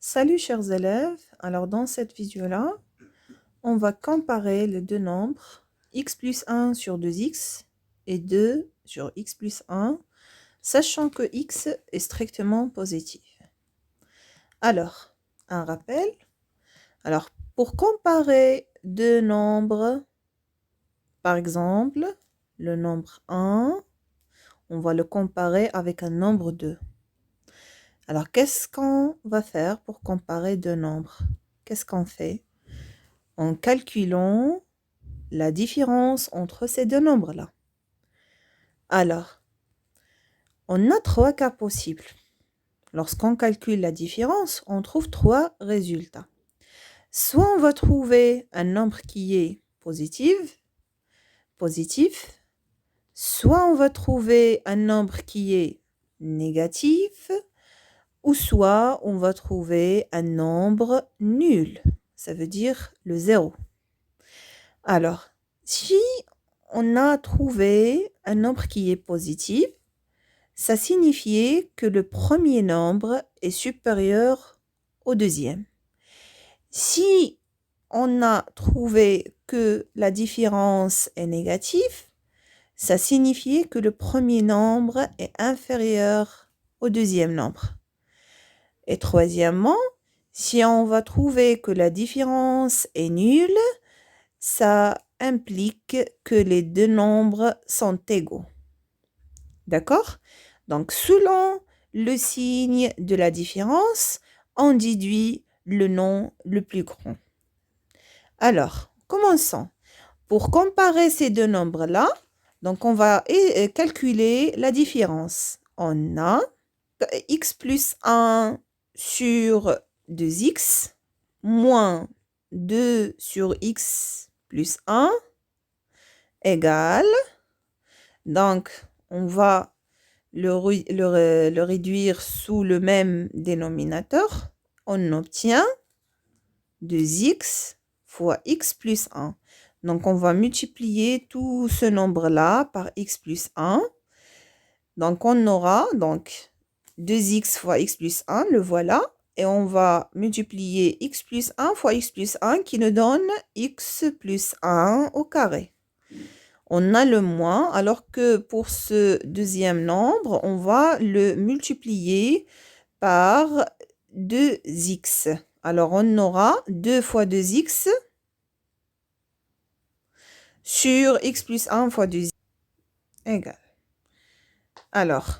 Salut chers élèves, alors dans cette vidéo-là, on va comparer les deux nombres x plus 1 sur 2x et 2 sur x plus 1, sachant que x est strictement positif. Alors, un rappel. Alors, pour comparer deux nombres, par exemple, le nombre 1, on va le comparer avec un nombre 2. Alors, qu'est-ce qu'on va faire pour comparer deux nombres? Qu'est-ce qu'on fait? En calculant la différence entre ces deux nombres-là. Alors, on a trois cas possibles. Lorsqu'on calcule la différence, on trouve trois résultats. Soit on va trouver un nombre qui est positif, soit on va trouver un nombre qui est négatif, ou soit on va trouver un nombre nul. Ça veut dire le zéro. Alors, si on a trouvé un nombre qui est positif, ça signifiait que le premier nombre est supérieur au deuxième. Si on a trouvé que la différence est négative, ça signifiait que le premier nombre est inférieur au deuxième nombre. Et troisièmement, si on va trouver que la différence est nulle, ça implique que les deux nombres sont égaux. D'accord? Donc, selon le signe de la différence, on déduit le nom le plus grand. Alors, commençons. Pour comparer ces deux nombres-là, donc on va calculer la différence. On a x plus 1 sur 2x moins 2 sur x plus 1 égale, donc on va le réduire sous le même dénominateur, on obtient 2x fois x plus 1. Donc on va multiplier tout ce nombre-là par x plus 1. Donc on aura donc 2x fois x plus 1, le voilà. Et on va multiplier x plus 1 fois x plus 1 qui nous donne x plus 1 au carré. On a le moins, alors que pour ce deuxième nombre, on va le multiplier par 2x. Alors, on aura 2 fois 2x sur x plus 1 fois 2x égale. Alors,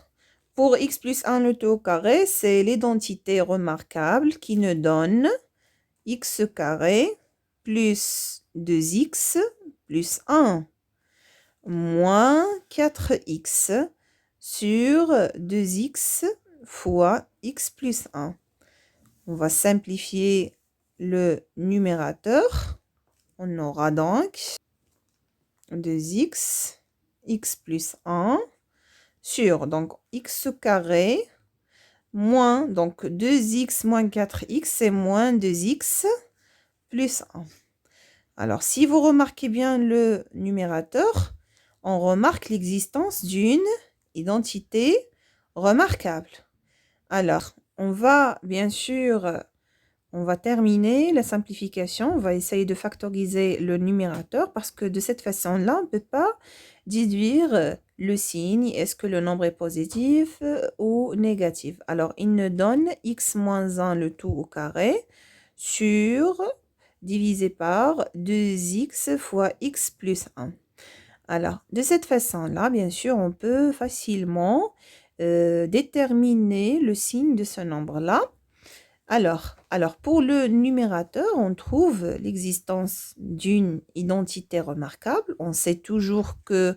pour x plus 1 le tout au carré, c'est l'identité remarquable qui nous donne x carré plus 2x plus 1 moins 4x sur 2x fois x plus 1. On va simplifier le numérateur. On aura donc 2x, x plus 1 sur donc x carré moins donc 2x moins 4x, c'est moins 2x plus 1. Alors, si vous remarquez bien le numérateur, on remarque l'existence d'une identité remarquable. Alors, on va bien sûr, on va terminer la simplification. On va essayer de factoriser le numérateur parce que de cette façon-là, on ne peut pas déduire le signe. Est-ce que le nombre est positif ou négatif? Alors, il nous donne x moins 1 le tout au carré sur divisé par 2x fois x plus 1. Alors, de cette façon-là, bien sûr, on peut facilement déterminer le signe de ce nombre-là. Alors, pour le numérateur, on trouve l'existence d'une identité remarquable. On sait toujours que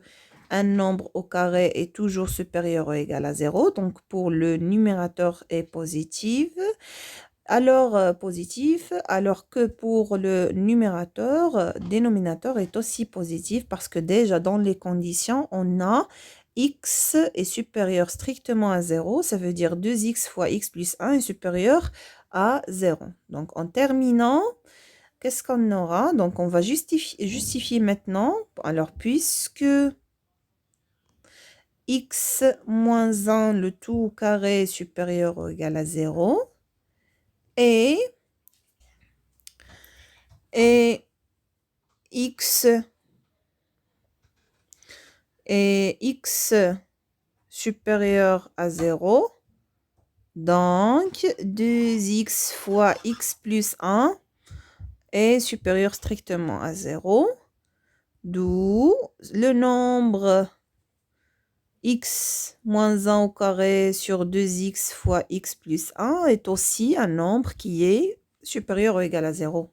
un nombre au carré est toujours supérieur ou égal à 0. Donc, pour le numérateur est positif. Alors, positif, alors que pour le numérateur, dénominateur est aussi positif parce que déjà dans les conditions, on a x est supérieur strictement à 0, ça veut dire 2x fois x plus 1 est supérieur à 0. Donc, en terminant, qu'est-ce qu'on aura? Donc, on va justifier maintenant. Alors, puisque x moins 1, le tout carré est supérieur ou égal à 0, et x supérieur à 0. Donc, 2x fois x plus 1 est supérieur strictement à 0. D'où le nombre x moins 1 au carré sur 2x fois x plus 1 est aussi un nombre qui est supérieur ou égal à 0.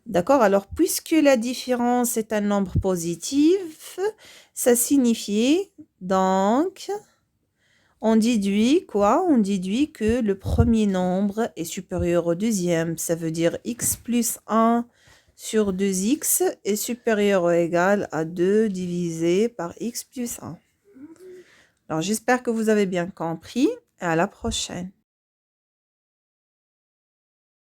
D'accord? Alors, puisque la différence est un nombre positif, ça signifie donc, on déduit quoi? On déduit que le premier nombre est supérieur au deuxième. Ça veut dire x plus 1 sur 2x est supérieur ou égal à 2 divisé par x plus 1. Alors, j'espère que vous avez bien compris et à la prochaine.